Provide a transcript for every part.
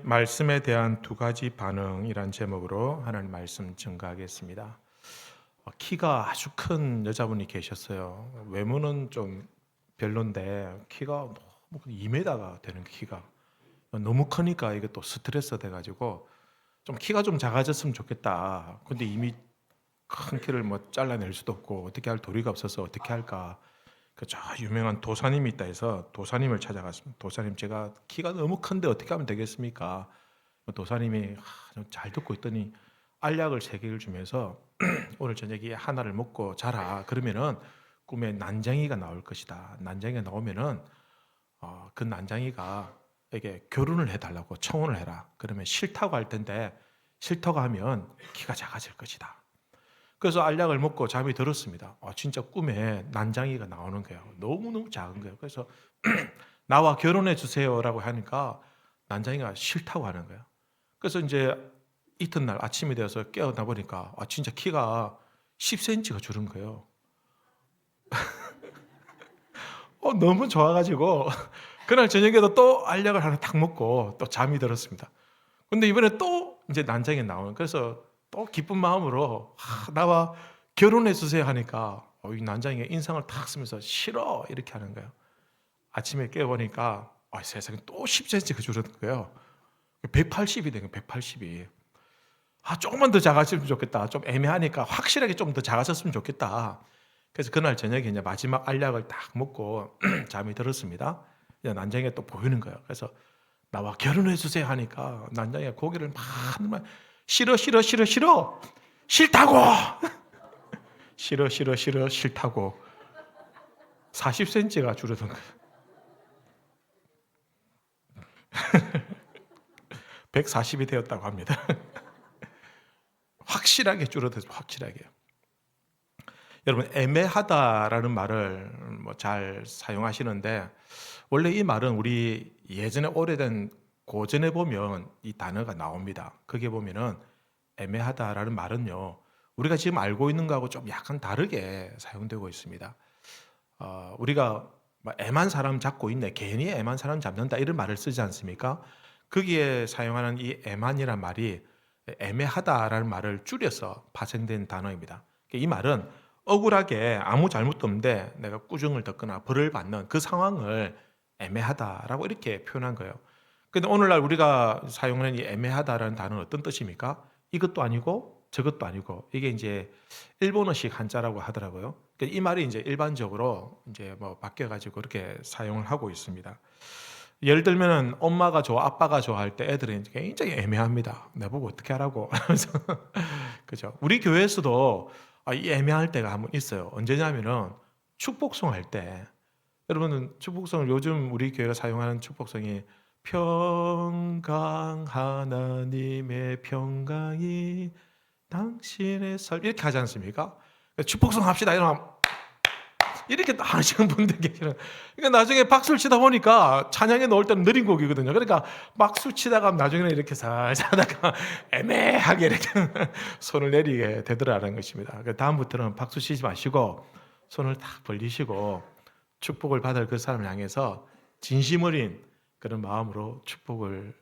말씀에 대한 두 가지 반응이란 제목으로 하나님 말씀 증가하겠습니다. 키가 아주 큰 여자분이 계셨어요. 외모는 좀 별론데 키가 너무 2m가 되는 키가 너무 크니까 이게 또 스트레스 돼가지고 좀 키가 좀 작아졌으면 좋겠다. 근데 이미 큰 키를 뭐 잘라낼 수도 없고 어떻게 할 도리가 없어서 어떻게 할까. 저 유명한 도사님이 있다 해서 도사님을 찾아갔습니다. 도사님, 제가 키가 너무 큰데 어떻게 하면 되겠습니까? 도사님이 잘 듣고 있더니 알약을 3개를 주면서 오늘 저녁에 하나를 먹고 자라. 그러면은 꿈에 난장이가 나올 것이다. 난장이가 나오면은 그 난장이가 에게 결혼을 해달라고 청혼을 해라. 그러면 싫다고 할 텐데 싫다고 하면 키가 작아질 것이다. 그래서 알약을 먹고 잠이 들었습니다. 진짜 꿈에 난장이가 나오는 거예요. 너무너무 작은 거예요. 그래서 나와 결혼해 주세요라고 하니까 난장이가 싫다고 하는 거예요. 그래서 이제 이튿날 아침이 되어서 깨어나 보니까 진짜 키가 10cm가 줄은 거예요. 너무 좋아가지고 그날 저녁에도 또 알약을 하나 탁 먹고 또 잠이 들었습니다. 근데 이번에 또 이제 난장이 나오는, 그래서 또 기쁜 마음으로 나와 결혼해 주세요 하니까 이 난장이가 인상을 탁 쓰면서 싫어 이렇게 하는 거예요. 아침에 깨어보니까 세상에 또 10cm가 줄은 거예요. 180이 된 거예요. 180이. 조금만 더 작아졌으면 좋겠다. 좀 애매하니까 확실하게 좀 더 작아졌으면 좋겠다. 그래서 그날 저녁에 이제 마지막 알약을 딱 먹고 잠이 들었습니다. 이제 난장이가 또 보이는 거예요. 그래서 나와 결혼해 주세요 하니까 난장이가 고개를 막 싫어 싫다고 싫어 싫다고 40cm가 줄어든 거예요. 140이 되었다고 합니다. 확실하게 줄어들어서 확실하게. 여러분, 애매하다라는 말을 잘 사용하시는데 원래 이 말은 우리 예전에 오래된 고전에 보면 이 단어가 나옵니다. 거기에 보면은 애매하다라는 말은요, 우리가 지금 알고 있는 거하고 좀 약간 다르게 사용되고 있습니다. 우리가 애만 사람 잡고 있네, 괜히 애만 사람 잡는다 이런 말을 쓰지 않습니까? 거기에 사용하는 이 애만이란 말이 애매하다라는 말을 줄여서 파생된 단어입니다. 이 말은 억울하게 아무 잘못도 없는데 내가 꾸중을 듣거나 벌을 받는 그 상황을 애매하다라고 이렇게 표현한 거예요. 근데 오늘날 우리가 사용하는 이 애매하다라는 단어는 어떤 뜻입니까? 이것도 아니고 저것도 아니고, 이게 이제 일본어식 한자라고 하더라고요. 이 말이 이제 일반적으로 이제 바뀌어가지고 그렇게 사용을 하고 있습니다. 예를 들면 엄마가 좋아, 아빠가 좋아할 때 애들은 굉장히 애매합니다. 내보고 어떻게 하라고. 그죠? 우리 교회에서도 이 애매할 때가 한번 있어요. 언제냐면은 축복송 할 때, 여러분은 축복송을 요즘 우리 교회가 사용하는 축복송이 평강 하나님의 평강이 당신의 삶 이렇게 하지 않습니까? 축복송 합시다 이러면 이렇게 하시는 분들 계시는. 그러니까 나중에 박수를 치다 보니까 찬양에 넣을 때는 느린 곡이거든요. 그러니까 박수 치다가 나중에는 이렇게 살살 하다가 애매하게 이렇게 손을 내리게 되더라는 것입니다. 다음부터는 박수 치지 마시고 손을 딱 벌리시고 축복을 받을 그 사람을 향해서 진심 어린 그런 마음으로 축복을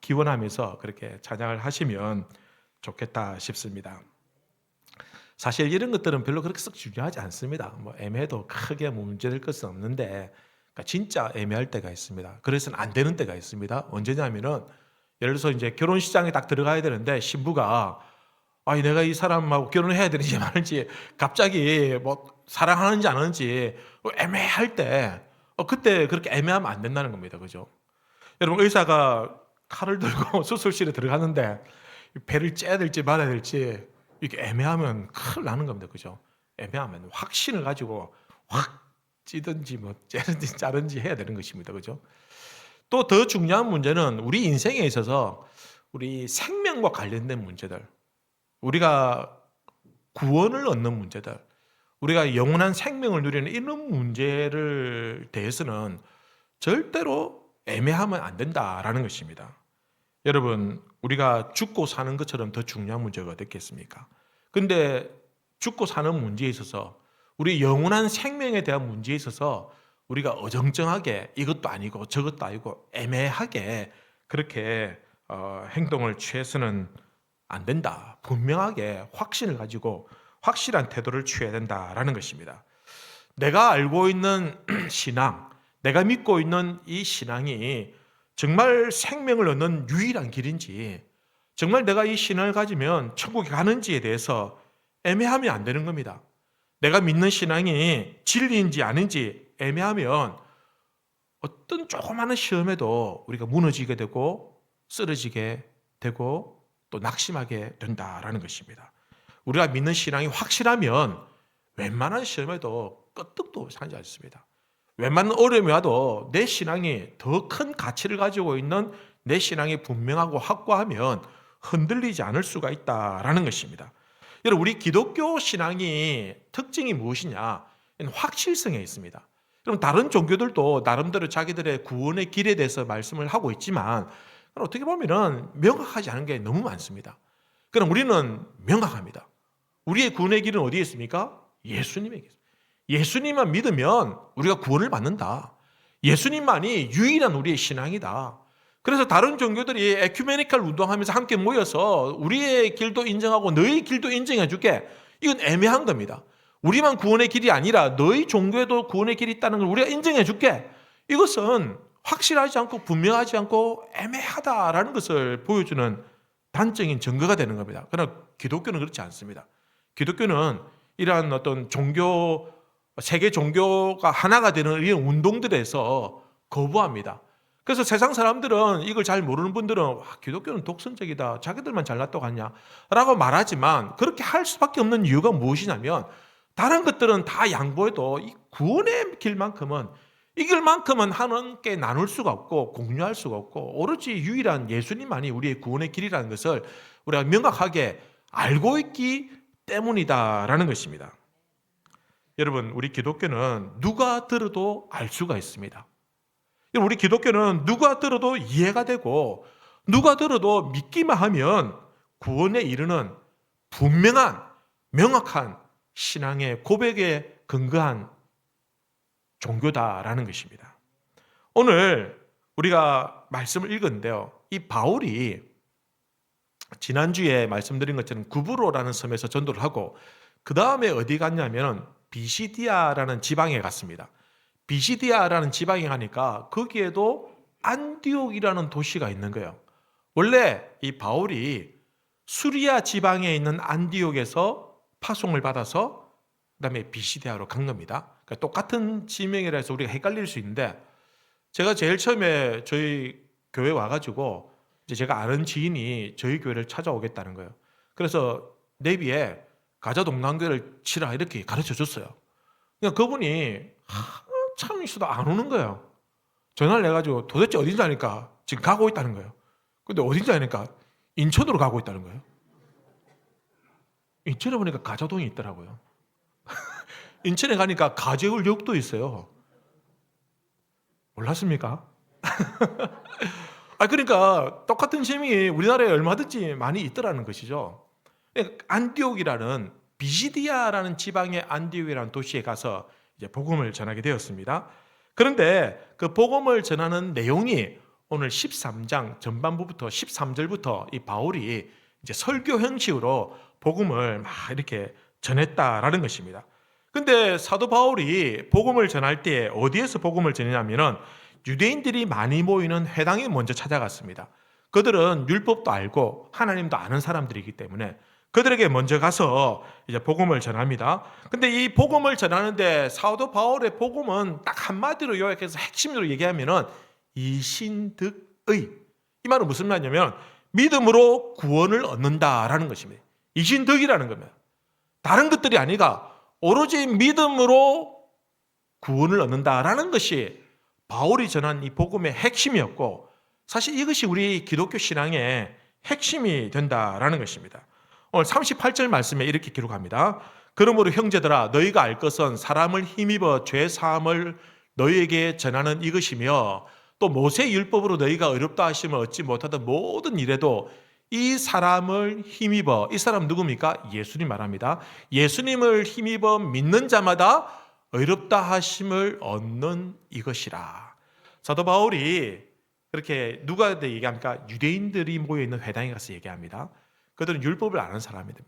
기원하면서 그렇게 찬양을 하시면 좋겠다 싶습니다. 사실 이런 것들은 별로 그렇게 썩 중요하지 않습니다. 애매해도 크게 문제될 것은 없는데, 그러니까 진짜 애매할 때가 있습니다. 그래서는 안 되는 때가 있습니다. 언제냐면은 예를 들어서 이제 결혼식장에 딱 들어가야 되는데 신부가 내가 이 사람하고 결혼해야 되는지 말는지 갑자기 사랑하는지 안 하는지 애매할 때 그때 그렇게 애매하면 안 된다는 겁니다. 그죠? 여러분, 의사가 칼을 들고 수술실에 들어가는데 배를 째야 될지 말아야 될지 이게 애매하면 큰일 나는 겁니다. 그죠? 애매하면 확신을 가지고 확 찌든지 째든지 자른지 해야 되는 것입니다. 그죠? 또 더 중요한 문제는 우리 인생에 있어서 우리 생명과 관련된 문제들, 우리가 구원을 얻는 문제들, 우리가 영원한 생명을 누리는 이런 문제를 대해서는 절대로 애매하면 안 된다라는 것입니다. 여러분, 우리가 죽고 사는 것처럼 더 중요한 문제가 어떻겠습니까? 근데 죽고 사는 문제에 있어서, 우리 영원한 생명에 대한 문제에 있어서 우리가 어정쩡하게 이것도 아니고 저것도 아니고 애매하게 그렇게 행동을 취해서는 안 된다. 분명하게 확신을 가지고 확실한 태도를 취해야 된다라는 것입니다. 내가 알고 있는 신앙, 내가 믿고 있는 이 신앙이 정말 생명을 얻는 유일한 길인지, 정말 내가 이 신앙을 가지면 천국에 가는지에 대해서 애매하면 안 되는 겁니다. 내가 믿는 신앙이 진리인지 아닌지 애매하면 어떤 조그마한 시험에도 우리가 무너지게 되고 쓰러지게 되고 또 낙심하게 된다라는 것입니다. 우리가 믿는 신앙이 확실하면 웬만한 시험에도 끄떡도 하지 않습니다. 웬만한 어려움이 와도 내 신앙이 더 큰 가치를 가지고 있는 내 신앙이 분명하고 확고하면 흔들리지 않을 수가 있다라는 것입니다. 여러분, 우리 기독교 신앙이 특징이 무엇이냐? 확실성에 있습니다. 그럼 다른 종교들도 나름대로 자기들의 구원의 길에 대해서 말씀을 하고 있지만 어떻게 보면은 명확하지 않은 게 너무 많습니다. 그럼 우리는 명확합니다. 우리의 구원의 길은 어디에 있습니까? 예수님에게 있습니다. 예수님만 믿으면 우리가 구원을 받는다. 예수님만이 유일한 우리의 신앙이다. 그래서 다른 종교들이 에큐메니칼 운동하면서 함께 모여서 우리의 길도 인정하고 너희 길도 인정해 줄게. 이건 애매한 겁니다. 우리만 구원의 길이 아니라 너희 종교에도 구원의 길이 있다는 걸 우리가 인정해 줄게. 이것은 확실하지 않고 분명하지 않고 애매하다라는 것을 보여주는 단적인 증거가 되는 겁니다. 그러나 기독교는 그렇지 않습니다. 기독교는 이러한 어떤 종교, 세계 종교가 하나가 되는 이런 운동들에서 거부합니다. 그래서 세상 사람들은 이걸 잘 모르는 분들은 와, 기독교는 독선적이다. 자기들만 잘났다고 하냐 라고 말하지만 그렇게 할 수밖에 없는 이유가 무엇이냐면 다른 것들은 다 양보해도 이 구원의 길만큼은 이 길만큼은 하나님께 나눌 수가 없고 공유할 수가 없고 오로지 유일한 예수님만이 우리의 구원의 길이라는 것을 우리가 명확하게 알고 있기 때문이다라는 것입니다. 여러분, 우리 기독교는 누가 들어도 알 수가 있습니다. 우리 기독교는 누가 들어도 이해가 되고 누가 들어도 믿기만 하면 구원에 이르는 분명한 명확한 신앙의 고백에 근거한 종교다라는 것입니다. 오늘 우리가 말씀을 읽었는데요. 이 바울이 지난주에 말씀드린 것처럼 구브로라는 섬에서 전도를 하고 그 다음에 어디 갔냐면 비시디아라는 지방에 갔습니다. 비시디아라는 지방에 가니까 거기에도 안디옥이라는 도시가 있는 거예요. 원래 이 바울이 수리아 지방에 있는 안디옥에서 파송을 받아서 그다음에 비시디아로 간 겁니다. 그러니까 똑같은 지명이라 해서 우리가 헷갈릴 수 있는데 제가 제일 처음에 저희 교회 와가지고 이제 제가 아는 지인이 저희 교회를 찾아오겠다는 거예요. 그래서 내비에 가자동남교회를 치라 이렇게 가르쳐 줬어요. 그러니까 그분이 참 있어도 안 오는 거예요. 전화를 해가지고 도대체 어딘지 아니까 지금 가고 있다는 거예요. 근데 어딘지 아니까 인천으로 가고 있다는 거예요. 인천에 보니까 가자동이 있더라고요. 인천에 가니까 가재울역도 있어요. 몰랐습니까? 그러니까 똑같은 재미 우리나라에 얼마든지 많이 있더라는 것이죠. 안디옥이라는 비시디아라는 지방의 안디옥이라는 도시에 가서 이제 복음을 전하게 되었습니다. 그런데 그 복음을 전하는 내용이 오늘 13장 전반부부터 13절부터 이 바울이 이제 설교 형식으로 복음을 막 이렇게 전했다라는 것입니다. 근데 사도 바울이 복음을 전할 때 어디에서 복음을 전했냐면은 유대인들이 많이 모이는 회당에 먼저 찾아갔습니다. 그들은 율법도 알고 하나님도 아는 사람들이기 때문에 그들에게 먼저 가서 이제 복음을 전합니다. 근데 이 복음을 전하는데 사도 바울의 복음은 딱 한마디로 요약해서 핵심으로 얘기하면은 이신득의, 이 말은 무슨 말이냐면 믿음으로 구원을 얻는다라는 것입니다. 이신득이라는 겁니다. 다른 것들이 아니라 오로지 믿음으로 구원을 얻는다라는 것이 바울이 전한 이 복음의 핵심이었고 사실 이것이 우리 기독교 신앙의 핵심이 된다라는 것입니다. 오늘 38절 말씀에 이렇게 기록합니다. 그러므로 형제들아 너희가 알 것은 사람을 힘입어 죄 사함을 너희에게 전하는 이것이며 또 모세 율법으로 너희가 어렵다 하심을 얻지 못하던 모든 일에도 이 사람을 힘입어, 이 사람 누굽니까? 예수님 말합니다. 예수님을 힘입어 믿는 자마다 어렵다 하심을 얻는 이것이라. 사도 바울이 그렇게 누가 얘기합니까? 유대인들이 모여있는 회당에 가서 얘기합니다. 그들은 율법을 아는 사람입니다.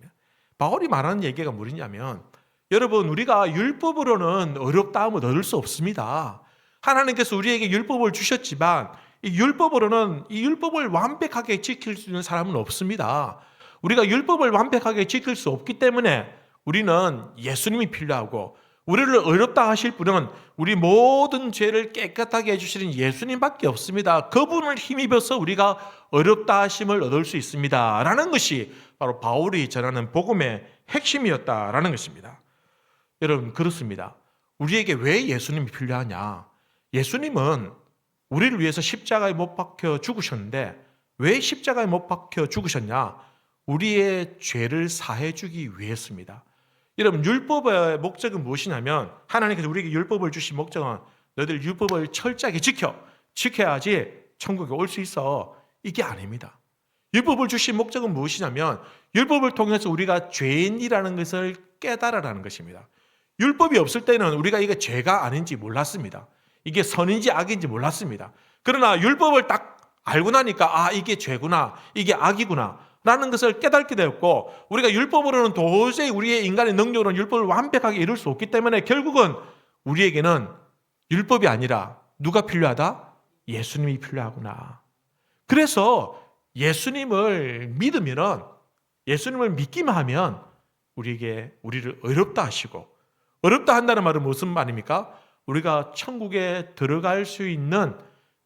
바울이 말하는 얘기가 뭐냐면 여러분 우리가 율법으로는 어렵다함을 얻을 수 없습니다. 하나님께서 우리에게 율법을 주셨지만 이 율법으로는 이 율법을 완벽하게 지킬 수 있는 사람은 없습니다. 우리가 율법을 완벽하게 지킬 수 없기 때문에 우리는 예수님이 필요하고 우리를 어렵다 하실 분은 우리 모든 죄를 깨끗하게 해주시는 예수님밖에 없습니다. 그분을 힘입어서 우리가 어렵다 하심을 얻을 수 있습니다. 라는 것이 바로 바울이 전하는 복음의 핵심이었다라는 것입니다. 여러분 그렇습니다. 우리에게 왜 예수님이 필요하냐? 예수님은 우리를 위해서 십자가에 못 박혀 죽으셨는데 왜 십자가에 못 박혀 죽으셨냐? 우리의 죄를 사해 주기 위해서입니다. 여러분 율법의 목적은 무엇이냐면 하나님께서 우리에게 율법을 주신 목적은 너희들 율법을 철저하게 지켜야지 천국에 올 수 있어. 이게 아닙니다. 율법을 주신 목적은 무엇이냐면 율법을 통해서 우리가 죄인이라는 것을 깨달으라는 것입니다. 율법이 없을 때는 우리가 이게 죄가 아닌지 몰랐습니다. 이게 선인지 악인지 몰랐습니다. 그러나 율법을 딱 알고 나니까 이게 죄구나, 이게 악이구나 라는 것을 깨닫게 되었고 우리가 율법으로는 도저히 우리의 인간의 능력으로는 율법을 완벽하게 이룰 수 없기 때문에 결국은 우리에게는 율법이 아니라 누가 필요하다? 예수님이 필요하구나. 그래서 예수님을 믿기만 하면 우리를 어렵다 하시고 어렵다 한다는 말은 무슨 말입니까? 우리가 천국에 들어갈 수 있는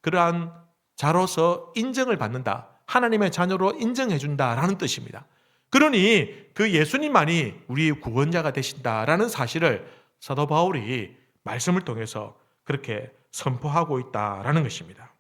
그러한 자로서 인정을 받는다. 하나님의 자녀로 인정해 준다라는 뜻입니다. 그러니 그 예수님만이 우리의 구원자가 되신다라는 사실을 사도 바울이 말씀을 통해서 그렇게 선포하고 있다라는 것입니다.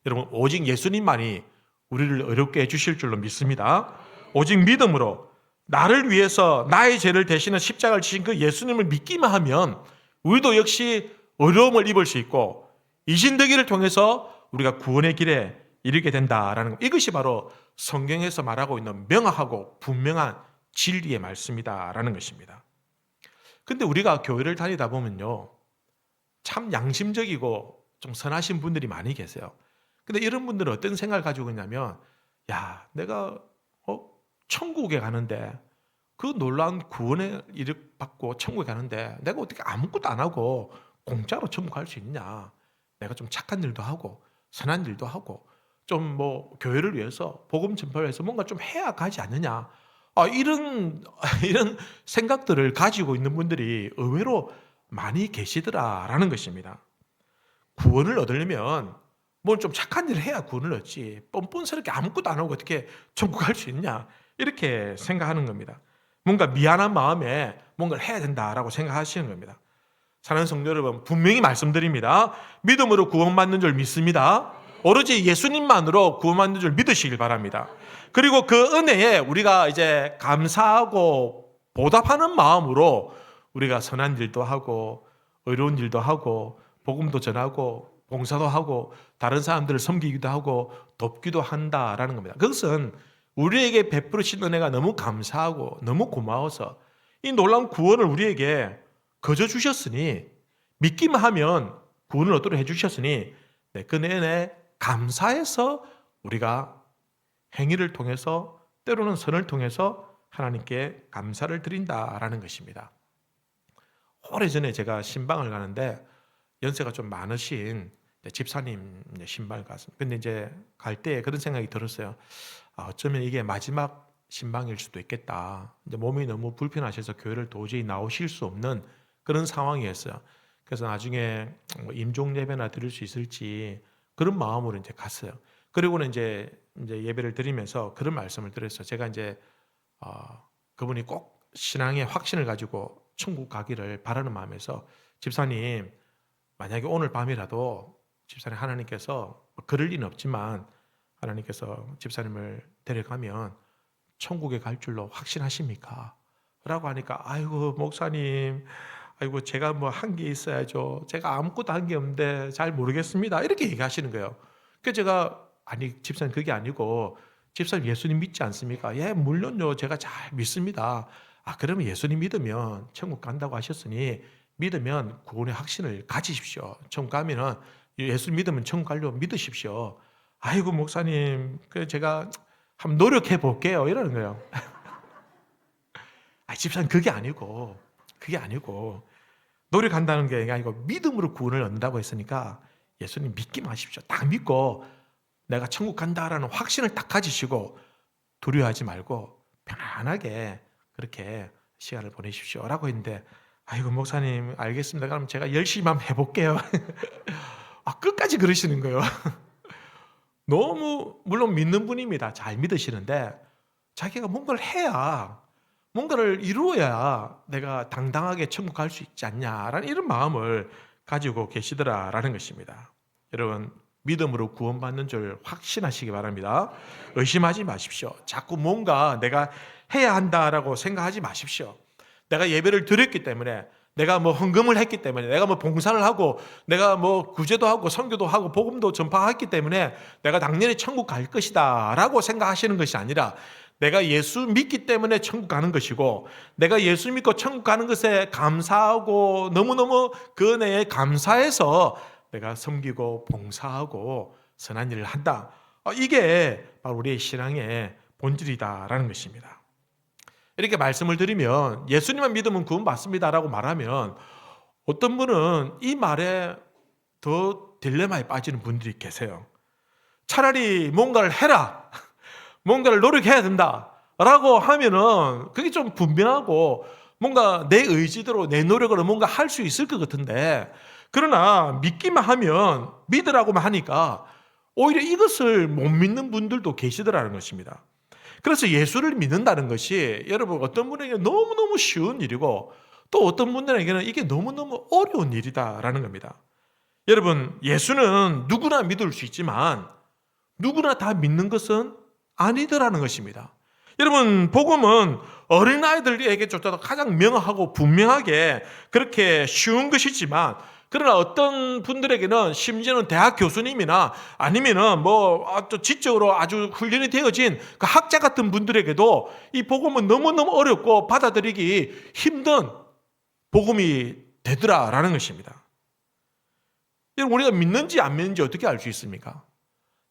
여러분 오직 예수님만이 우리를 어렵게 해주실 줄로 믿습니다. 오직 믿음으로 나를 위해서 나의 죄를 대신해 십자가를 지신 그 예수님을 믿기만 하면 우리도 역시 어려움을 입을 수 있고 이신되기를 통해서 우리가 구원의 길에 이르게 된다라는 것. 이것이 바로 성경에서 말하고 있는 명확하고 분명한 진리의 말씀이다라는 것입니다. 근데 우리가 교회를 다니다 보면요 참 양심적이고 좀 선하신 분들이 많이 계세요. 근데 이런 분들은 어떤 생각을 가지고 있냐면 내가 천국에 가는데 그 놀라운 구원의 일을 받고 천국에 가는데 내가 어떻게 아무것도 안 하고 공짜로 천국 갈 수 있냐? 내가 좀 착한 일도 하고 선한 일도 하고 좀 교회를 위해서 복음 전파를 위해서 뭔가 좀 해야 가지 않느냐? 이런 생각들을 가지고 있는 분들이 의외로 많이 계시더라라는 것입니다. 구원을 얻으려면 뭐 좀 착한 일을 해야 구원을 얻지. 뻔뻔스럽게 아무것도 안 하고 어떻게 천국 갈 수 있냐? 이렇게 생각하는 겁니다. 뭔가 미안한 마음에 뭔가를 해야 된다라고 생각하시는 겁니다. 사랑하는 성도 여러분, 분명히 말씀드립니다. 믿음으로 구원받는 줄 믿습니다. 오로지 예수님만으로 구원받는 줄 믿으시길 바랍니다. 그리고 그 은혜에 우리가 이제 감사하고 보답하는 마음으로 우리가 선한 일도 하고 의로운 일도 하고 복음도 전하고 봉사도 하고 다른 사람들을 섬기기도 하고 돕기도 한다라는 겁니다. 그것은 우리에게 베푸신 은혜가 너무 감사하고 너무 고마워서 이 놀라운 구원을 우리에게 거저 주셨으니 믿기만 하면 구원을 얻도록 해주셨으니 그 은혜에 감사해서 우리가 행위를 통해서 때로는 선을 통해서 하나님께 감사를 드린다라는 것입니다. 오래전에 제가 신방을 가는데 연세가 좀 많으신 집사님 신방을 갔습니다. 근데 이제 갈 때 그런 생각이 들었어요. 어쩌면 이게 마지막 신방일 수도 있겠다. 이제 몸이 너무 불편하셔서 교회를 도저히 나오실 수 없는 그런 상황이었어요. 그래서 나중에 임종 예배나 드릴 수 있을지 그런 마음으로 이제 갔어요. 그리고는 이제 예배를 드리면서 그런 말씀을 드렸어요. 제가 이제 그분이 꼭 신앙의 확신을 가지고 천국 가기를 바라는 마음에서 집사님 만약에 오늘 밤이라도 집사님 하나님께서 그럴 리는 없지만 하나님께서 집사님을 데려가면 천국에 갈 줄로 확신하십니까? 라고 하니까 아이고 목사님 아이고 제가 뭐 한 게 있어야죠. 제가 아무것도 한 게 없는데 잘 모르겠습니다. 이렇게 얘기하시는 거예요. 그래서 제가 아니 집사님 그게 아니고 집사님 예수님 믿지 않습니까? 예 물론요 제가 잘 믿습니다. 그러면 예수님 믿으면 천국 간다고 하셨으니 믿으면 구원의 확신을 가지십시오. 천국 가면은 예수 믿으면 천국 가려 믿으십시오. 아이고 목사님, 제가 한번 노력해 볼게요. 이러는 거예요. 집사님 그게 아니고 노력한다는 게 아니고 믿음으로 구원을 얻는다고 했으니까 예수님 믿기 마십시오. 딱 믿고 내가 천국 간다라는 확신을 딱 가지시고 두려워하지 말고 편안하게 그렇게 시간을 보내십시오 라고 했는데, 아이고 목사님 알겠습니다. 그럼 제가 열심히 한번 해볼게요. 끝까지 그러시는 거예요. 너무 물론 믿는 분입니다. 잘 믿으시는데 자기가 뭔가를 해야, 뭔가를 이루어야 내가 당당하게 천국 갈 수 있지 않냐라는 이런 마음을 가지고 계시더라라는 것입니다. 여러분, 믿음으로 구원받는 줄 확신하시기 바랍니다. 의심하지 마십시오. 자꾸 뭔가 내가 해야 한다라고 생각하지 마십시오. 내가 예배를 드렸기 때문에, 내가 뭐 헌금을 했기 때문에, 내가 뭐 봉사를 하고, 내가 뭐 구제도 하고 선교도 하고 복음도 전파했기 때문에 내가 당연히 천국 갈 것이다 라고 생각하시는 것이 아니라, 내가 예수 믿기 때문에 천국 가는 것이고, 내가 예수 믿고 천국 가는 것에 감사하고 너무너무 그 은혜에 감사해서 내가 섬기고 봉사하고 선한 일을 한다. 이게 바로 우리의 신앙의 본질이다라는 것입니다. 이렇게 말씀을 드리면 예수님만 믿으면 구원받습니다라고 말하면 어떤 분은 이 말에 더 딜레마에 빠지는 분들이 계세요. 차라리 뭔가를 해라, 뭔가를 노력해야 된다라고 하면은 그게 좀 분명하고 뭔가 내 의지대로 내 노력으로 뭔가 할 수 있을 것 같은데, 그러나 믿기만 하면, 믿으라고만 하니까 오히려 이것을 못 믿는 분들도 계시더라는 것입니다. 그래서 예수를 믿는다는 것이 여러분 어떤 분에게는 너무너무 쉬운 일이고 또 어떤 분들에게는 이게 너무너무 어려운 일이다라는 겁니다. 여러분, 예수는 누구나 믿을 수 있지만 누구나 다 믿는 것은 아니더라는 것입니다. 여러분, 복음은 어린아이들에게조차도 가장 명확하고 분명하게 그렇게 쉬운 것이지만, 그러나 어떤 분들에게는 심지어는 대학 교수님이나 아니면은 뭐 아주 지적으로 아주 훈련이 되어진 그 학자 같은 분들에게도 이 복음은 너무너무 어렵고 받아들이기 힘든 복음이 되더라라는 것입니다. 여러분, 우리가 믿는지 안 믿는지 어떻게 알 수 있습니까?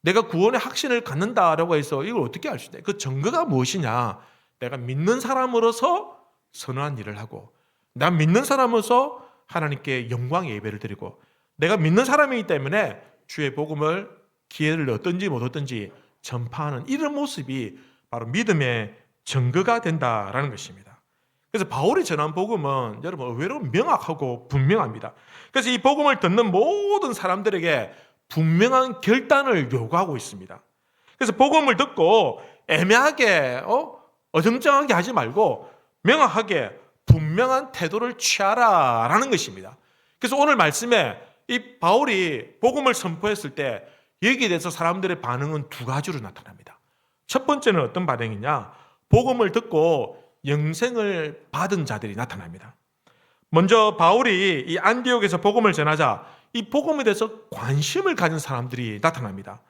내가 구원의 확신을 갖는다라고 해서 이걸 어떻게 알 수 있냐? 그 증거가 무엇이냐? 내가 믿는 사람으로서 선한 일을 하고, 난 믿는 사람으로서 하나님께 영광의 예배를 드리고, 내가 믿는 사람이기 때문에 주의 복음을 기회를 얻든지 못 얻든지 전파하는 이런 모습이 바로 믿음의 증거가 된다라는 것입니다. 그래서 바울이 전한 복음은 여러분 의외로 명확하고 분명합니다. 그래서 이 복음을 듣는 모든 사람들에게 분명한 결단을 요구하고 있습니다. 그래서 복음을 듣고 애매하게 어정쩡하게 하지 말고 명확하게 분명한 태도를 취하라라는 것입니다. 그래서 오늘 말씀에 이 바울이 복음을 선포했을 때 여기에 대해서 사람들의 반응은 두 가지로 나타납니다. 첫 번째는 어떤 반응이냐? 복음을 듣고 영생을 받은 자들이 나타납니다. 먼저 바울이 이 안디옥에서 복음을 전하자 이 복음에 대해서 관심을 가진 사람들이 나타납니다.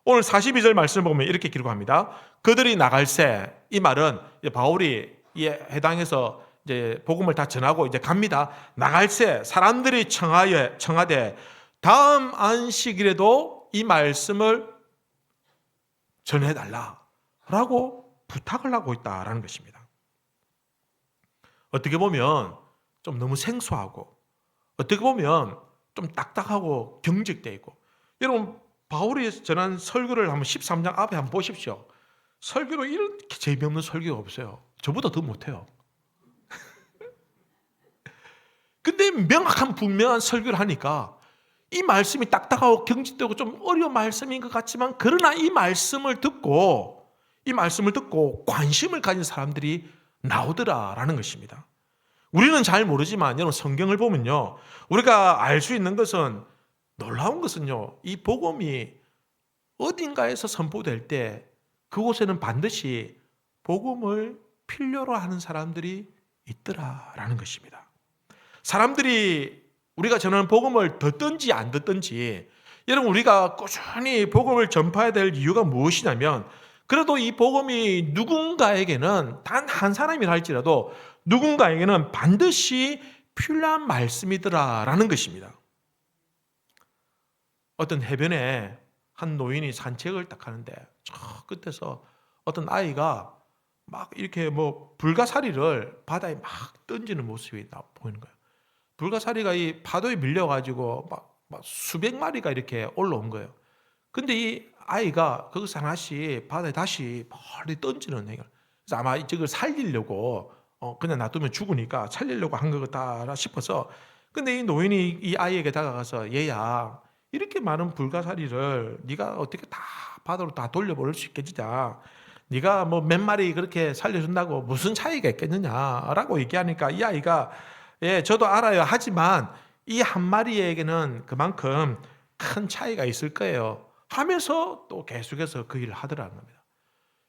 오늘 42절 말씀을 보면 이렇게 기록합니다. 그들이 나갈새, 이 말은 바울이 해당해서 이제 복음을 다 전하고 이제 갑니다. 나갈새 사람들이 청하되 다음 안식일에도 이 말씀을 전해달라라고 부탁을 하고 있다라는 것입니다. 어떻게 보면 좀 너무 생소하고, 어떻게 보면 좀 딱딱하고 경직되어 있고, 여러분 바울이 전한 설교를 한번 13장 앞에 한번 보십시오. 설교로 이렇게 재미없는 설교가 없어요. 저보다 더 못해요. 근데 명확한 분명한 설교를 하니까 이 말씀이 딱딱하고 경직되고 좀 어려운 말씀인 것 같지만, 그러나 이 말씀을 듣고 관심을 가진 사람들이 나오더라라는 것입니다. 우리는 잘 모르지만 여러분 성경을 보면요, 우리가 알 수 있는 것은, 놀라운 것은요, 이 복음이 어딘가에서 선포될 때 그곳에는 반드시 복음을 필요로 하는 사람들이 있더라라는 것입니다. 사람들이 우리가 전하는 복음을 듣든지 안 듣든지, 여러분 우리가 꾸준히 복음을 전파해야 될 이유가 무엇이냐면, 그래도 이 복음이 누군가에게는, 단 한 사람이라 할지라도 누군가에게는 반드시 필요한 말씀이더라라는 것입니다. 어떤 해변에 한 노인이 산책을 딱 하는데 저 끝에서 어떤 아이가 막 이렇게 뭐 불가사리를 바다에 막 던지는 모습이 보이는 거예요. 불가사리가 이 파도에 밀려가지고 막 수백 마리가 이렇게 올라온 거예요. 근데 이 아이가 거기서 하나씩 바다에 다시 멀리 던지는 행위를. 그래서 아마 이걸 살리려고 그냥 놔두면 죽으니까 살리려고 한 거다 싶어서. 근데 이 노인이 이 아이에게 다가가서 얘야 이렇게 많은 불가사리를 네가 어떻게 다 바다로 다 돌려버릴 수 있겠느냐. 네가 뭐 몇 마리 그렇게 살려준다고 무슨 차이가 있겠느냐라고 얘기하니까 이 아이가 예, 저도 알아요. 하지만 이 한 마리에게는 그만큼 큰 차이가 있을 거예요. 하면서 또 계속해서 그 일을 하더라는 겁니다.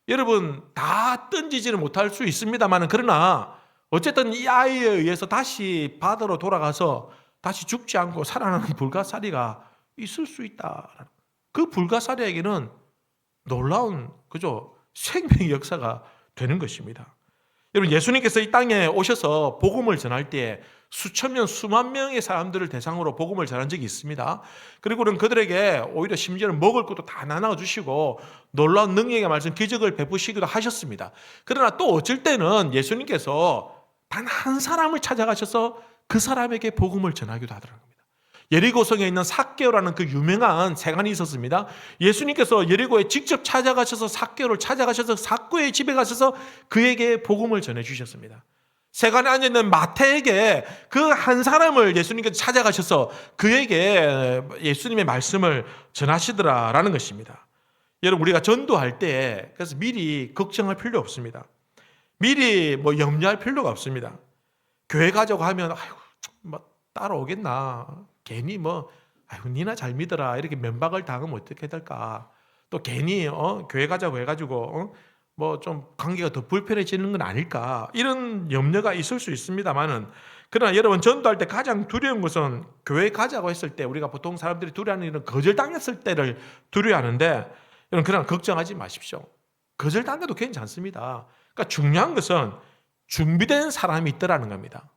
여러분, 다 던지지는 못할 수 있습니다만, 그러나 어쨌든 이 아이에 의해서 다시 바다로 돌아가서 다시 죽지 않고 살아나는 불가사리가 있을 수 있다. 그 불가사리에게는 놀라운, 그죠? 생명의 역사가 되는 것입니다. 여러분, 예수님께서 이 땅에 오셔서 복음을 전할 때 수천 명, 수만 명의 사람들을 대상으로 복음을 전한 적이 있습니다. 그리고는 그들에게 오히려 심지어는 먹을 것도 다 나눠주시고 놀라운 능력의 말씀, 기적을 베푸시기도 하셨습니다. 그러나 또 어쩔 때는 예수님께서 단 한 사람을 찾아가셔서 그 사람에게 복음을 전하기도 하더라고요. 예리고성에 있는 삭개오라는 그 유명한 세간이 있었습니다. 예수님께서 예리고에 직접 찾아가셔서 삭개오를 찾아가셔서 삭개오의 집에 가셔서 그에게 복음을 전해주셨습니다. 세간에 앉아있는 마태에게 그 한 사람을 예수님께서 찾아가셔서 그에게 예수님의 말씀을 전하시더라라는 것입니다. 여러분, 우리가 전도할 때 그래서 미리 걱정할 필요 없습니다. 미리 뭐 염려할 필요가 없습니다. 교회 가자고 하면 아이고 뭐 따라오겠나, 괜히 뭐 아이고 니나 잘 믿어라 이렇게 면박을 당하면 어떻게 될까, 또 괜히 교회 가자고 해가지고 뭐 좀 관계가 더 불편해지는 건 아닐까, 이런 염려가 있을 수 있습니다만은, 그러나 여러분, 전도할 때 가장 두려운 것은 교회 가자고 했을 때 우리가 보통 사람들이 두려워하는 일은 거절당했을 때를 두려워하는데, 여러분 그러나 걱정하지 마십시오. 거절당해도 괜찮습니다. 그러니까 중요한 것은 준비된 사람이 있더라는 겁니다.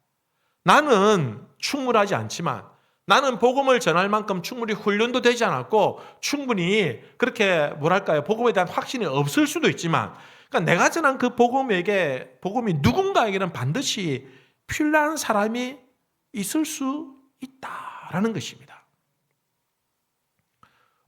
나는 충분하지 않지만, 나는 복음을 전할 만큼 충분히 훈련도 되지 않았고 충분히 그렇게 뭐랄까요, 복음에 대한 확신이 없을 수도 있지만, 그러니까 내가 전한 그 복음이 누군가에게는 반드시 필요한 사람이 있을 수 있다라는 것입니다.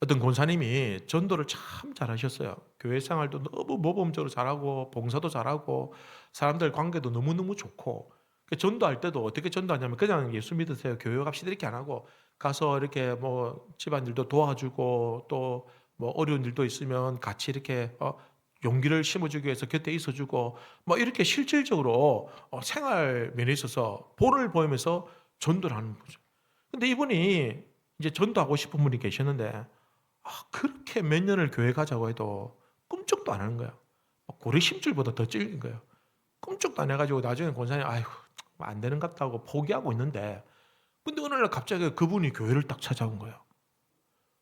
어떤 권사님이 전도를 참 잘하셨어요. 교회 생활도 너무 모범적으로 잘하고 봉사도 잘하고 사람들 관계도 너무너무 좋고, 전도할 때도 어떻게 전도하냐면 그냥 예수 믿으세요, 교회 갑시다 이렇게 안 하고 가서 이렇게 뭐 집안일도 도와주고 또 뭐 어려운 일도 있으면 같이 이렇게 용기를 심어주기 위해서 곁에 있어주고 뭐 이렇게 실질적으로 생활 면에 있어서 본을 보이면서 전도를 하는 거죠. 근데 이분이 이제 전도하고 싶은 분이 계셨는데 그렇게 몇 년을 교회 가자고 해도 꿈쩍도 안 하는 거예요. 고래 심줄보다 더 찔린 거예요. 꿈쩍도 안 해가지고 나중에 권사님 아이고 안 되는 것 같다고 포기하고 있는데, 근데 어느 날 갑자기 그분이 교회를 딱 찾아온 거예요.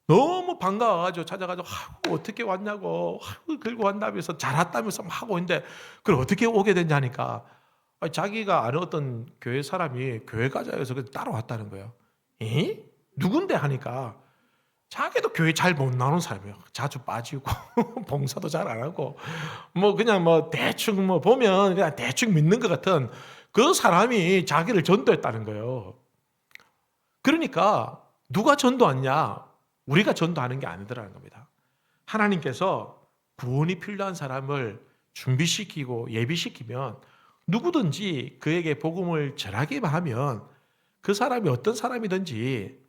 너무 반가워가지고 찾아가지고 어떻게 왔냐고 긁고 왔다면서 잘 왔다면서 막 하고 있는데, 그걸 어떻게 오게 됐냐니까 자기가 아는 어떤 교회 사람이 교회 가자 해서 따라왔다는 거예요. 에? 누군데 하니까 자기도 교회 잘 못 나오는 사람이에요. 자주 빠지고 봉사도 잘 안 하고 뭐 그냥 뭐 대충 뭐 보면 그냥 대충 믿는 것 같은 그 사람이 자기를 전도했다는 거예요. 그러니까 누가 전도하냐? 우리가 전도하는 게 아니더라는 겁니다. 하나님께서 구원이 필요한 사람을 준비시키고 예비시키면 누구든지 그에게 복음을 전하기만 하면 그 사람이 어떤 사람이든지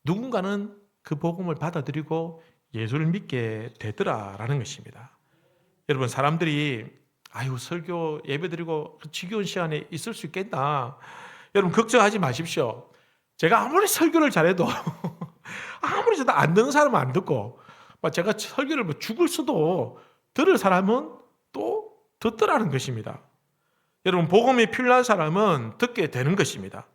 누군가는 그 복음을 받아들이고 예수를 믿게 되더라라는 것입니다. 여러분, 사람들이 아유 설교 예배드리고 지겨운 시간에 있을 수 있겠나, 여러분 걱정하지 마십시오. 제가 아무리 설교를 잘해도 아무리 저도 안 듣는 사람은 안 듣고 제가 설교를 뭐 죽을 수도 들을 사람은 또 듣더라는 것입니다. 여러분, 복음이 필요한 사람은 듣게 되는 것입니다.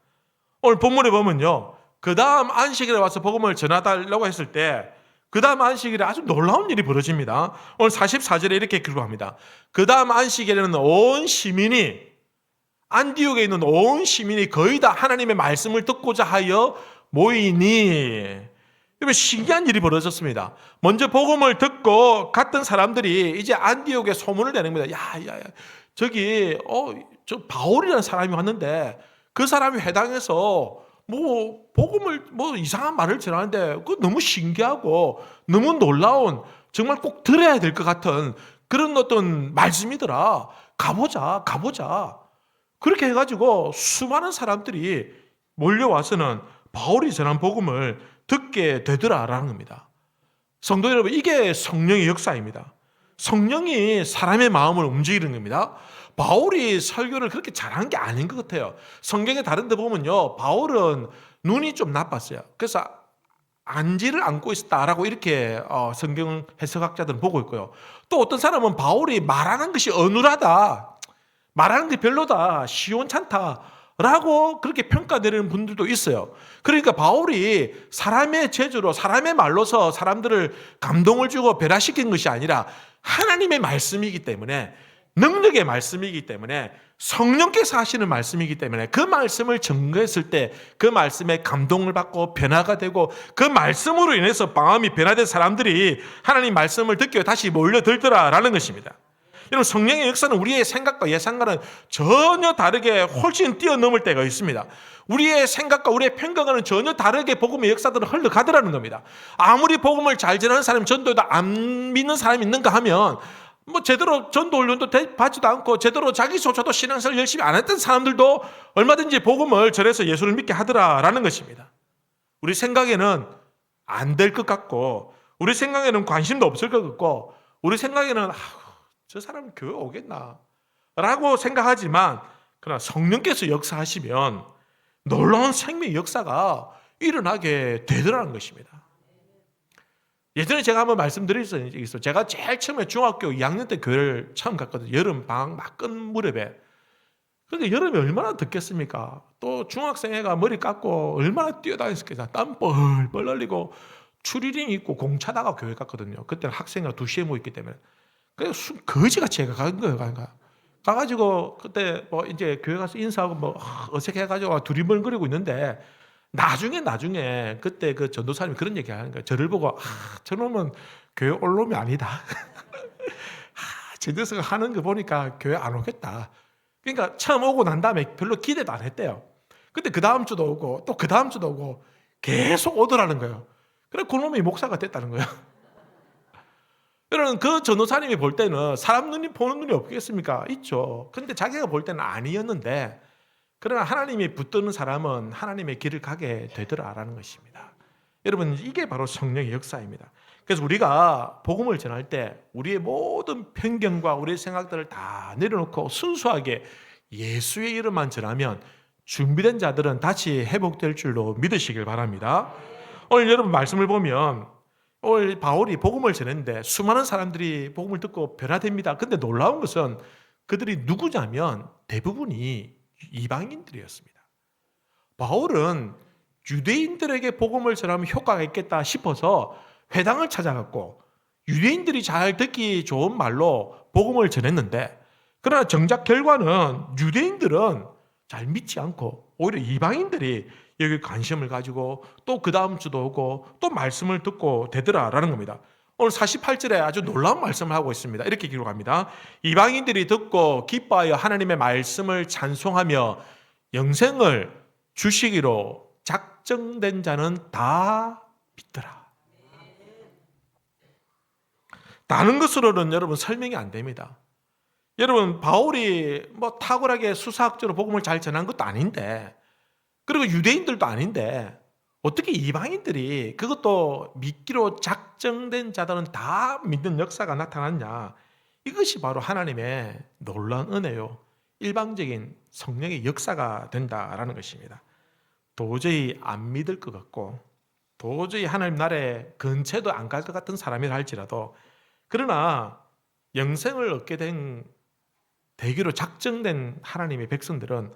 오늘 본문에 보면요, 그 다음 안식일에 와서 복음을 전하달라고 했을 때 그 다음 안식일에 아주 놀라운 일이 벌어집니다. 오늘 44절에 이렇게 기록합니다. 그 다음 안식일에는 온 시민이, 안디옥에 있는 온 시민이 거의 다 하나님의 말씀을 듣고자 하여 모이니, 여러분 신기한 일이 벌어졌습니다. 먼저 복음을 듣고 갔던 사람들이 이제 안디옥에 소문을 내는 겁니다. 야, 저기 저 바울이라는 사람이 왔는데 그 사람이 회당에서 뭐 복음을 뭐 이상한 말을 전하는데 그 너무 신기하고 너무 놀라운 정말 꼭 들어야 될 것 같은 그런 어떤 말씀이더라. 가보자. 그렇게 해가지고 수많은 사람들이 몰려와서는 바울이 전한 복음을 듣게 되더라라는 겁니다. 성도 여러분, 이게 성령의 역사입니다. 성령이 사람의 마음을 움직이는 겁니다. 바울이 설교를 그렇게 잘한 게 아닌 것 같아요. 성경에 다른 데 보면요, 바울은 눈이 좀 나빴어요. 그래서 안지를 안고 있었다라고 이렇게 성경 해석학자들은 보고 있고요. 또 어떤 사람은 바울이 말하는 것이 어눌하다, 말하는 게 별로다, 시원찮다 라고 그렇게 평가 내리는 분들도 있어요. 그러니까 바울이 사람의 재주로 사람의 말로서 사람들을 감동을 주고 변화시킨 것이 아니라 하나님의 말씀이기 때문에, 능력의 말씀이기 때문에, 성령께서 하시는 말씀이기 때문에 그 말씀을 증거했을 때 그 말씀에 감동을 받고 변화가 되고 그 말씀으로 인해서 마음이 변화된 사람들이 하나님 말씀을 듣기 위해 다시 몰려들더라라는 것입니다. 여러분, 성령의 역사는 우리의 생각과 예상과는 전혀 다르게 훨씬 뛰어넘을 때가 있습니다. 우리의 생각과 우리의 평가와는 전혀 다르게 복음의 역사들은 흘러가더라는 겁니다. 아무리 복음을 잘 전하는 사람이 전도에도 안 믿는 사람이 있는가 하면 뭐 제대로 전도 훈련도 받지도 않고 제대로 자기조차도 신앙생활 열심히 안 했던 사람들도 얼마든지 복음을 전해서 예수를 믿게 하더라라는 것입니다. 우리 생각에는 안 될 것 같고 우리 생각에는 관심도 없을 것 같고 우리 생각에는 저 사람은 교회 오겠나 라고 생각하지만, 그러나 성령께서 역사하시면 놀라운 생명의 역사가 일어나게 되더라는 것입니다. 예전에 제가 한번 말씀드린 적이 있어요. 제가 제일 처음에 중학교 2학년 때 교회를 처음 갔거든요. 여름 방학 막 끝 무렵에. 그런데 여름에 얼마나 덥겠습니까? 또 중학생 애가 머리 깎고 얼마나 뛰어다녔겠어요. 땀 뻘뻘 흘리고 추리닝 입고 공 차다가 교회 갔거든요. 그때는 학생회가 2시에 모였기 때문에. 그래서 거지같이 애가 간 거예요. 가가지고 그때 뭐 이제 교회 가서 인사하고 뭐 어색해가지고 두리번거리고 있는데 나중에 그때 그 전도사님이 그런 얘기 하는 거예요. 저를 보고 저놈은 교회 올 놈이 아니다. 저 녀석을 하는 거 보니까 교회 안 오겠다. 그러니까 처음 오고 난 다음에 별로 기대도 안 했대요. 근데 그 다음 주도 오고 또 그 다음 주도 오고 계속 오더라는 거예요. 그래 그놈이 목사가 됐다는 거예요. 여러분, 그 전도사님이 볼 때는 사람 눈이 보는 눈이 없겠습니까? 있죠. 근데 자기가 볼 때는 아니었는데, 그러나 하나님이 붙드는 사람은 하나님의 길을 가게 되더라라는 것입니다. 여러분, 이게 바로 성령의 역사입니다. 그래서 우리가 복음을 전할 때 우리의 모든 편견과 우리의 생각들을 다 내려놓고 순수하게 예수의 이름만 전하면 준비된 자들은 다시 회복될 줄로 믿으시길 바랍니다. 오늘 여러분 말씀을 보면 오늘 바울이 복음을 전했는데 수많은 사람들이 복음을 듣고 변화됩니다. 근데 놀라운 것은 그들이 누구냐면 대부분이 이방인들이었습니다. 바울은 유대인들에게 복음을 전하면 효과가 있겠다 싶어서 회당을 찾아갔고 유대인들이 잘 듣기 좋은 말로 복음을 전했는데, 그러나 정작 결과는 유대인들은 잘 믿지 않고 오히려 이방인들이 여기 관심을 가지고 또 그 다음 주도 오고 또 말씀을 듣고 되더라라는 겁니다. 오늘 48절에 아주 놀라운 말씀을 하고 있습니다. 이렇게 기록합니다. 이방인들이 듣고 기뻐하여 하나님의 말씀을 찬송하며 영생을 주시기로 작정된 자는 다 믿더라. 다른 것으로는 여러분 설명이 안 됩니다. 여러분, 바울이 뭐 탁월하게 수사학적으로 복음을 잘 전한 것도 아닌데, 그리고 유대인들도 아닌데 어떻게 이방인들이 그것도 믿기로 작정된 자들은 다 믿는 역사가 나타났냐? 이것이 바로 하나님의 놀라운 은혜요, 일방적인 성령의 역사가 된다라는 것입니다. 도저히 안 믿을 것 같고 도저히 하나님 나라에 근처도 안 갈 것 같은 사람이라 할지라도, 그러나 영생을 얻게 된 되기로 작정된 하나님의 백성들은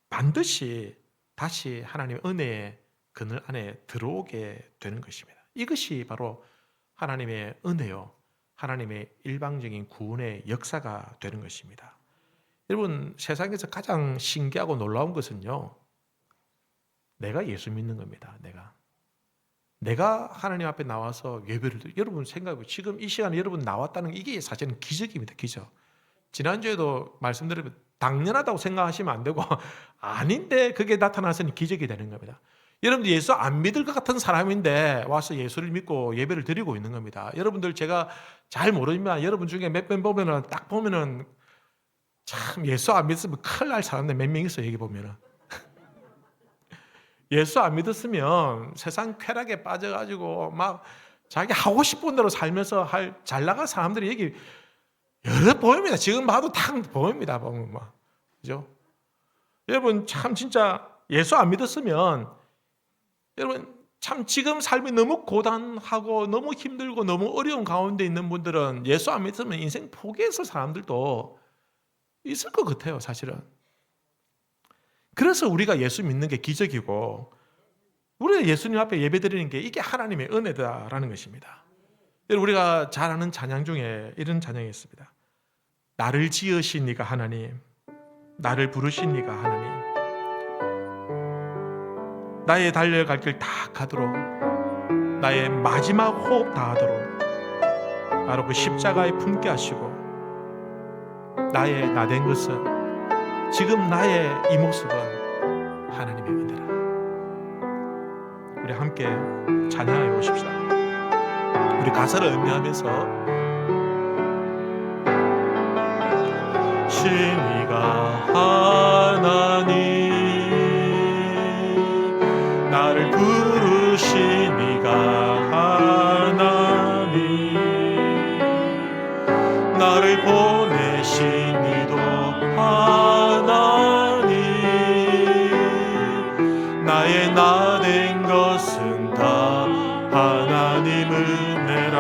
반드시 다시 하나님의 은혜의 그늘 안에 들어오게 되는 것입니다. 이것이 바로 하나님의 은혜요, 하나님의 일방적인 구원의 역사가 되는 것입니다. 여러분, 세상에서 가장 신기하고 놀라운 것은요, 내가 예수 믿는 겁니다. 내가 하나님 앞에 나와서 예배를 여러분 생각해보세요. 지금 이 시간에 여러분 나왔다는 이게 사실은 기적입니다. 기적. 지난주에도 말씀드리면 당연하다고 생각하시면 안 되고 아닌데 그게 나타나서는 기적이 되는 겁니다. 여러분들 예수 안 믿을 것 같은 사람인데 와서 예수를 믿고 예배를 드리고 있는 겁니다. 여러분들 제가 잘 모르지만 여러분 중에 몇 명 보면은 딱 보면은 참 예수 안 믿으면 큰일 날 사람들 몇 명 있어요. 여기 보면은 예수 안 믿었으면 세상 쾌락에 빠져가지고 막 자기 하고 싶은 대로 살면서 잘 나간 사람들이 여기 여러 보입니다. 지금 봐도 딱 보입니다. 보면 막 그죠? 여러분 참 진짜 예수 안 믿었으면 여러분 참 지금 삶이 너무 고단하고 너무 힘들고 너무 어려운 가운데 있는 분들은 예수 안 믿으면 인생 포기했을 사람들도 있을 것 같아요. 사실은. 그래서 우리가 예수 믿는 게 기적이고 우리가 예수님 앞에 예배드리는 게 이게 하나님의 은혜다라는 것입니다. 우리가 잘 아는 찬양 중에 이런 찬양이 있습니다. 나를 지으신 이가 하나님, 나를 부르신 이가 하나님, 나의 달려갈 길 다 가도록, 나의 마지막 호흡 다 하도록 바로 그 십자가에 품게 하시고, 나의 나 된 것은, 지금 나의 이 모습은 하나님의 은혜라. 우리 함께 찬양해 보십시다. 우리 가사를 음미하면서 신이가 하나님, 나를 부르신 이가 하나님, 나를 보내신 이도 하나님, 나의 나 된 것은 다 하나님 은혜라.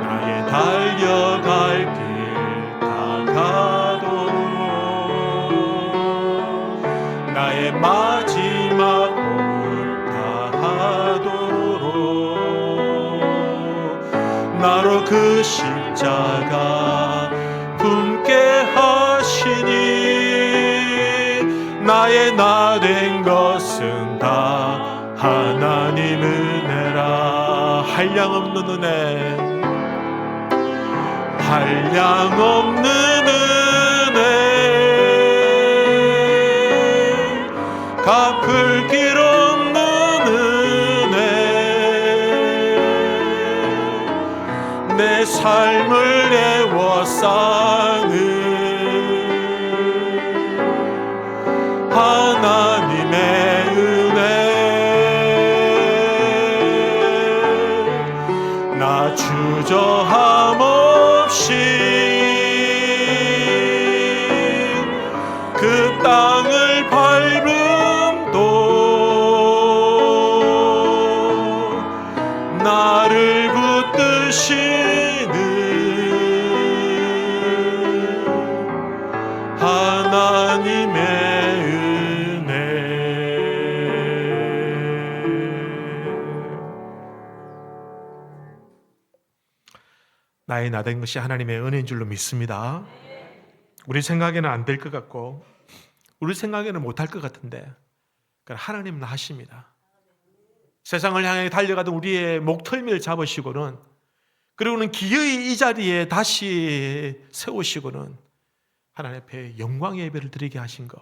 나의 달려갈 길 나의 마지막 호흡 다하도록 나로 그 십자가 품게 하시니 나의 나 된 것은 다 하나님 은혜라. 한량없는 은혜, 한량없는 은혜, 갚을 길 없는 은혜, 내 삶을 애워싸는 하나님의 은혜. 나 주저함 없이 그 땅을 밟음도 나를 붙드시는 하나님의 은혜. 나의 나 된 것이 하나님의 은혜인 줄로 믿습니다. 우리 생각에는 안 될 것 같고 우리 생각에는 못할 것 같은데 하나님은 하십니다. 세상을 향해 달려가던 우리의 목덜미를 잡으시고는, 그리고는 기어이 이 자리에 다시 세우시고는 하나님 앞에 영광의 예배를 드리게 하신 것,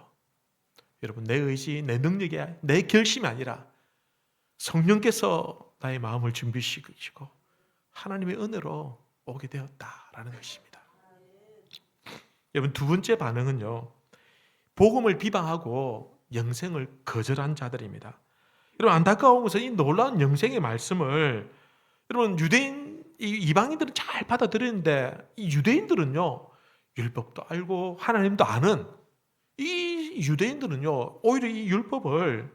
여러분 내 의지, 내 능력이, 내 결심이 아니라 성령께서 나의 마음을 준비시키시고 하나님의 은혜로 오게 되었다라는 것입니다. 여러분 두 번째 반응은요, 복음을 비방하고 영생을 거절한 자들입니다. 여러분 안타까운 것은 이 놀라운 영생의 말씀을 여러분 유대인, 이방인들은 잘 받아들이는데 이 유대인들은요, 율법도 알고 하나님도 아는 이 유대인들은요, 오히려 이 율법을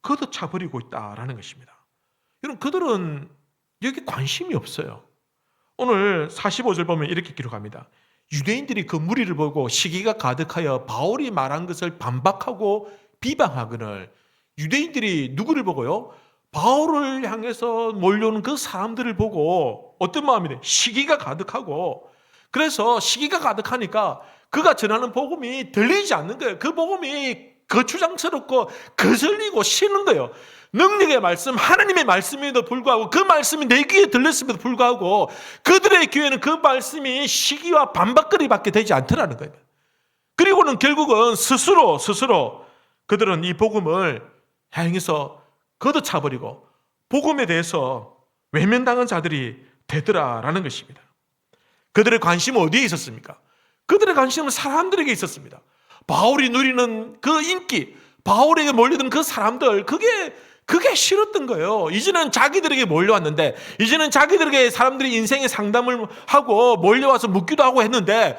걷어차버리고 있다라는 것입니다. 여러분 그들은 여기 관심이 없어요. 오늘 45절 보면 이렇게 기록합니다. 유대인들이 그 무리를 보고 시기가 가득하여 바울이 말한 것을 반박하고 비방하거늘. 유대인들이 누구를 보고요? 바울을 향해서 몰려오는 그 사람들을 보고 어떤 마음이래? 시기가 가득하고, 그래서 시기가 가득하니까 그가 전하는 복음이 들리지 않는 거예요. 그 복음이 거추장스럽고 거슬리고 싫은 거예요. 능력의 말씀, 하나님의 말씀에도 불구하고 그 말씀이 내 귀에 들렸음에도 불구하고 그들의 귀에는 그 말씀이 시기와 반박거리밖에 되지 않더라는 거예요. 그리고는 결국은 스스로 그들은 이 복음을 향해서 걷어차버리고 복음에 대해서 외면당한 자들이 되더라라는 것입니다. 그들의 관심은 어디에 있었습니까? 그들의 관심은 사람들에게 있었습니다. 바울이 누리는 그 인기, 바울에게 몰려든 그 사람들, 그게 싫었던 거예요. 이제는 자기들에게 몰려왔는데, 이제는 자기들에게 사람들이 인생의 상담을 하고 몰려와서 묻기도 하고 했는데,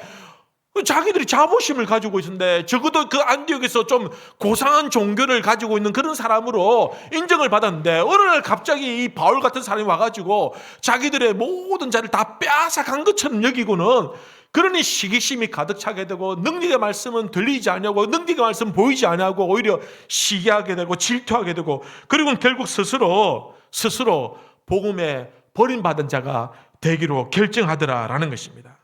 자기들이 자부심을 가지고 있었는데, 적어도 그 안디옥에서 좀 고상한 종교를 가지고 있는 그런 사람으로 인정을 받았는데, 어느 날 갑자기 이 바울 같은 사람이 와가지고 자기들의 모든 자를 다 빼앗아간 것처럼 여기고는, 그러니 시기심이 가득 차게 되고 능력의 말씀은 들리지 않냐고, 능력의 말씀은 보이지 않냐고 오히려 시기하게 되고 질투하게 되고, 그리고 결국 스스로 복음에 버림받은 자가 되기로 결정하더라라는 것입니다.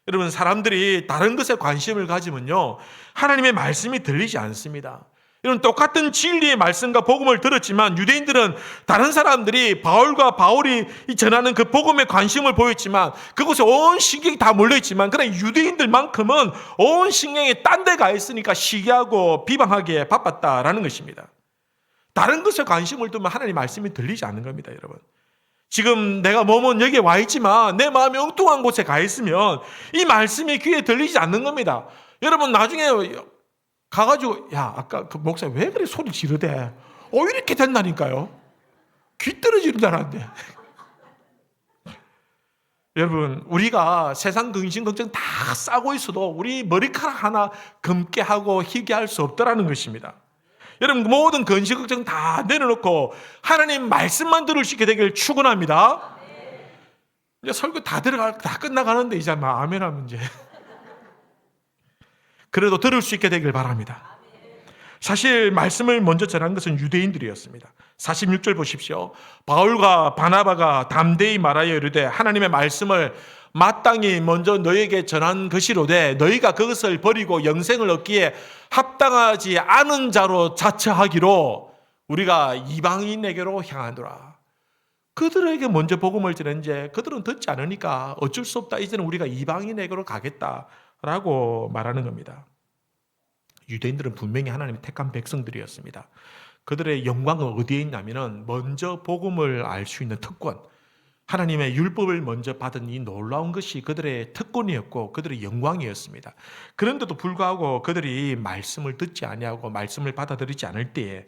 여러분, 사람들이 다른 것에 관심을 가지면요, 하나님의 말씀이 들리지 않습니다. 이런 똑같은 진리의 말씀과 복음을 들었지만 유대인들은 다른 사람들이 바울이 전하는 그 복음에 관심을 보였지만 그곳에 온 신경이 다 몰려있지만, 그러나 유대인들만큼은 온 신경이 딴 데 가 있으니까 시기하고 비방하기에 바빴다라는 것입니다. 다른 것에 관심을 두면 하나님의 말씀이 들리지 않는 겁니다, 여러분. 지금 내가 머문 여기에 와 있지만 내 마음이 엉뚱한 곳에 가 있으면 이 말씀이 귀에 들리지 않는 겁니다. 여러분, 나중에 가가지고, 야, 아까 그 목사님 왜 그래 소리 지르대? 이렇게 된다니까요. 귀 떨어지는 줄 알았는데. 여러분, 우리가 세상 근심 걱정 다 싸고 있어도 우리 머리카락 하나 검게 하고 희게 할 수 없다라는 것입니다. 여러분, 모든 근심 걱정 다 내려놓고 하나님 말씀만 들을 수 있게 되길 축원합니다. 이제 설교 다 끝나가는데 이제 아멘 하면 이제 그래도 들을 수 있게 되길 바랍니다. 사실 말씀을 먼저 전한 것은 유대인들이었습니다. 46절 보십시오. 바울과 바나바가 담대히 말하여 이르되 하나님의 말씀을 마땅히 먼저 너희에게 전한 것이로되 너희가 그것을 버리고 영생을 얻기에 합당하지 않은 자로 자처하기로 우리가 이방인에게로 향하노라. 그들에게 먼저 복음을 전했는데 그들은 듣지 않으니까 어쩔 수 없다. 이제는 우리가 이방인에게로 가겠다라고 말하는 겁니다. 유대인들은 분명히 하나님의 택한 백성들이었습니다. 그들의 영광은 어디에 있냐면 먼저 복음을 알 수 있는 특권, 하나님의 율법을 먼저 받은 이 놀라운 것이 그들의 특권이었고 그들의 영광이었습니다. 그런데도 불구하고 그들이 말씀을 듣지 아니하고 말씀을 받아들이지 않을 때에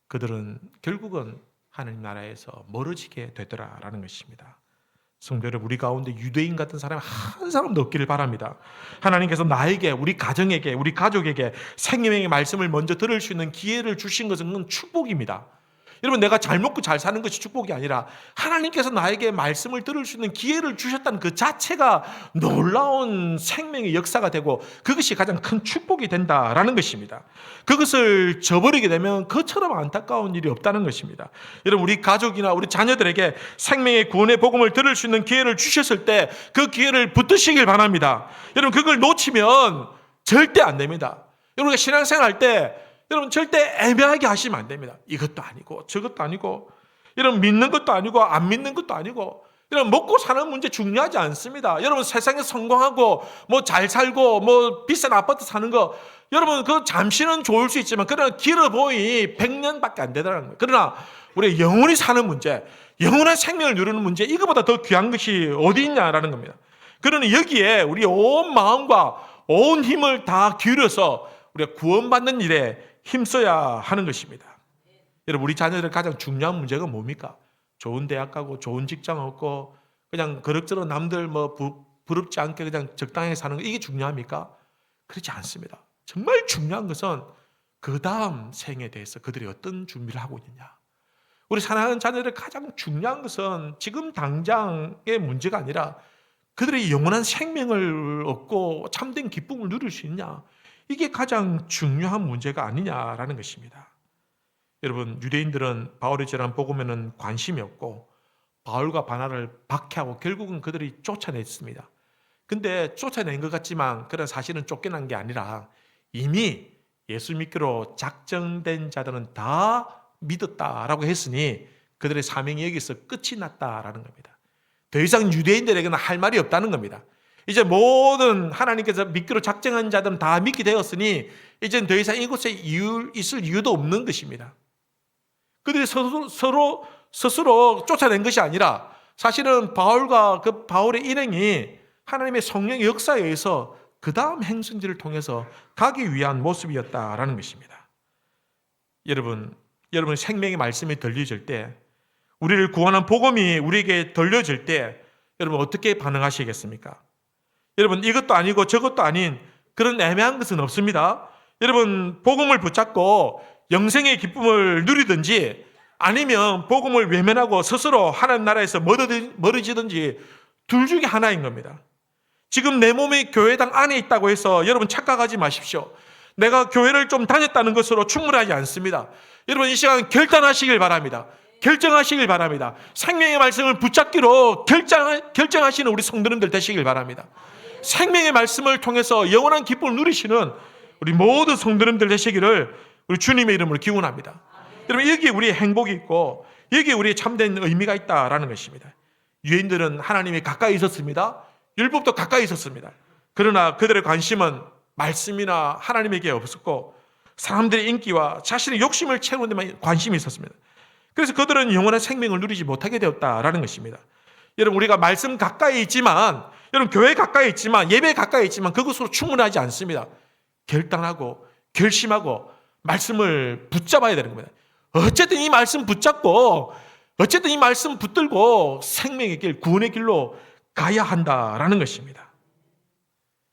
그들은 결국은 하나님 나라에서 멀어지게 되더라라는 것입니다. 성도 여러분, 우리 가운데 유대인 같은 사람이 한 사람도 없기를 바랍니다. 하나님께서 나에게, 우리 가정에게, 우리 가족에게 생명의 말씀을 먼저 들을 수 있는 기회를 주신 것은 축복입니다. 여러분, 내가 잘 먹고 잘 사는 것이 축복이 아니라 하나님께서 나에게 말씀을 들을 수 있는 기회를 주셨다는 그 자체가 놀라운 생명의 역사가 되고 그것이 가장 큰 축복이 된다라는 것입니다. 그것을 저버리게 되면 그처럼 안타까운 일이 없다는 것입니다. 여러분, 우리 가족이나 우리 자녀들에게 생명의 구원의 복음을 들을 수 있는 기회를 주셨을 때 그 기회를 붙드시길 바랍니다. 여러분, 그걸 놓치면 절대 안 됩니다. 여러분, 우리가 신앙생활 할 때 여러분 절대 애매하게 하시면 안 됩니다. 이것도 아니고 저것도 아니고, 여러분 믿는 것도 아니고 안 믿는 것도 아니고, 여러분 먹고 사는 문제 중요하지 않습니다. 여러분 세상에 성공하고 뭐 잘 살고 뭐 비싼 아파트 사는 거, 여러분 그 잠시는 좋을 수 있지만 그러나 길어 보이 100년밖에 안 되더라는 거예요. 그러나 우리 영원히 사는 문제, 영원한 생명을 누리는 문제, 이거보다 더 귀한 것이 어디 있냐라는 겁니다. 그러니 여기에 우리 온 마음과 온 힘을 다 기울여서 우리가 구원받는 일에 힘써야 하는 것입니다. 여러분, 우리 자녀들 가장 중요한 문제가 뭡니까? 좋은 대학 가고 좋은 직장 얻고 그냥 그럭저럭 남들 뭐 부럽지 않게 그냥 적당하게 사는 거, 이게 중요합니까? 그렇지 않습니다. 정말 중요한 것은 그 다음 생에 대해서 그들이 어떤 준비를 하고 있느냐. 우리 사랑하는 자녀들의 가장 중요한 것은 지금 당장의 문제가 아니라 그들의 영원한 생명을 얻고 참된 기쁨을 누릴 수 있냐. 이게 가장 중요한 문제가 아니냐라는 것입니다. 여러분, 유대인들은 바울이 전한 복음에는 관심이 없고 바울과 바나를 박해하고 결국은 그들이 쫓아냈습니다. 근데 쫓아낸 것 같지만 그런 사실은 쫓겨난 게 아니라 이미 예수 믿기로 작정된 자들은 다 믿었다라고 했으니 그들의 사명이 여기서 끝이 났다라는 겁니다. 더 이상 유대인들에게는 할 말이 없다는 겁니다. 이제 모든 하나님께서 믿기로 작정한 자들은 다 믿게 되었으니 이제는 더 이상 이곳에 있을 이유도 없는 것입니다. 그들이 스스로 쫓아낸 것이 아니라 사실은 바울과 그 바울의 일행이 하나님의 성령의 역사에 의해서 그 다음 행선지를 통해서 가기 위한 모습이었다라는 것입니다. 여러분 생명의 말씀이 들려질 때, 우리를 구원한 복음이 우리에게 들려질 때 여러분 어떻게 반응하시겠습니까? 여러분 이것도 아니고 저것도 아닌 그런 애매한 것은 없습니다. 여러분 복음을 붙잡고 영생의 기쁨을 누리든지 아니면 복음을 외면하고 스스로 하나님 나라에서 멀어지든지 둘 중에 하나인 겁니다. 지금 내 몸이 교회당 안에 있다고 해서 여러분 착각하지 마십시오. 내가 교회를 좀 다녔다는 것으로 충분하지 않습니다. 여러분 이 시간 결단하시길 바랍니다. 결정하시길 바랍니다. 생명의 말씀을 붙잡기로 결정하시는 우리 성도님들 되시길 바랍니다. 생명의 말씀을 통해서 영원한 기쁨을 누리시는 우리 모든 성도님들 되시기를 우리 주님의 이름으로 기원합니다. 여러분 여기에 우리의 행복이 있고 여기에 우리의 참된 의미가 있다라는 것입니다. 유대인들은 하나님이 가까이 있었습니다. 율법도 가까이 있었습니다. 그러나 그들의 관심은 말씀이나 하나님에게 없었고 사람들의 인기와 자신의 욕심을 채우는 데만 관심이 있었습니다. 그래서 그들은 영원한 생명을 누리지 못하게 되었다라는 것입니다. 여러분 우리가 말씀 가까이 있지만, 여러분 교회 가까이 있지만, 예배 가까이 있지만 그것으로 충분하지 않습니다. 결단하고 결심하고 말씀을 붙잡아야 되는 겁니다. 어쨌든 이 말씀 붙잡고 어쨌든 이 말씀 붙들고 생명의 길, 구원의 길로 가야 한다라는 것입니다.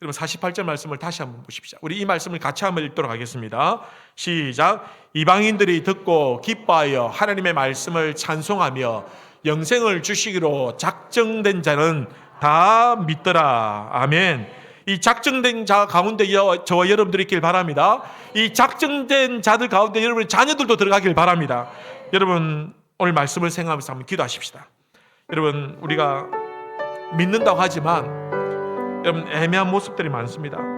여러분 48절 말씀을 다시 한번 보십시오. 우리 이 말씀을 같이 한번 읽도록 하겠습니다. 시작. 이방인들이 듣고 기뻐하여 하나님의 말씀을 찬송하며 영생을 주시기로 작정된 자는 다 믿더라. 아멘. 이 작정된 자 가운데 저와 여러분들이 있길 바랍니다. 이 작정된 자들 가운데 여러분의 자녀들도 들어가길 바랍니다. 여러분 오늘 말씀을 생각하면서 한번 기도하십시다. 여러분 우리가 믿는다고 하지만 여러분 애매한 모습들이 많습니다.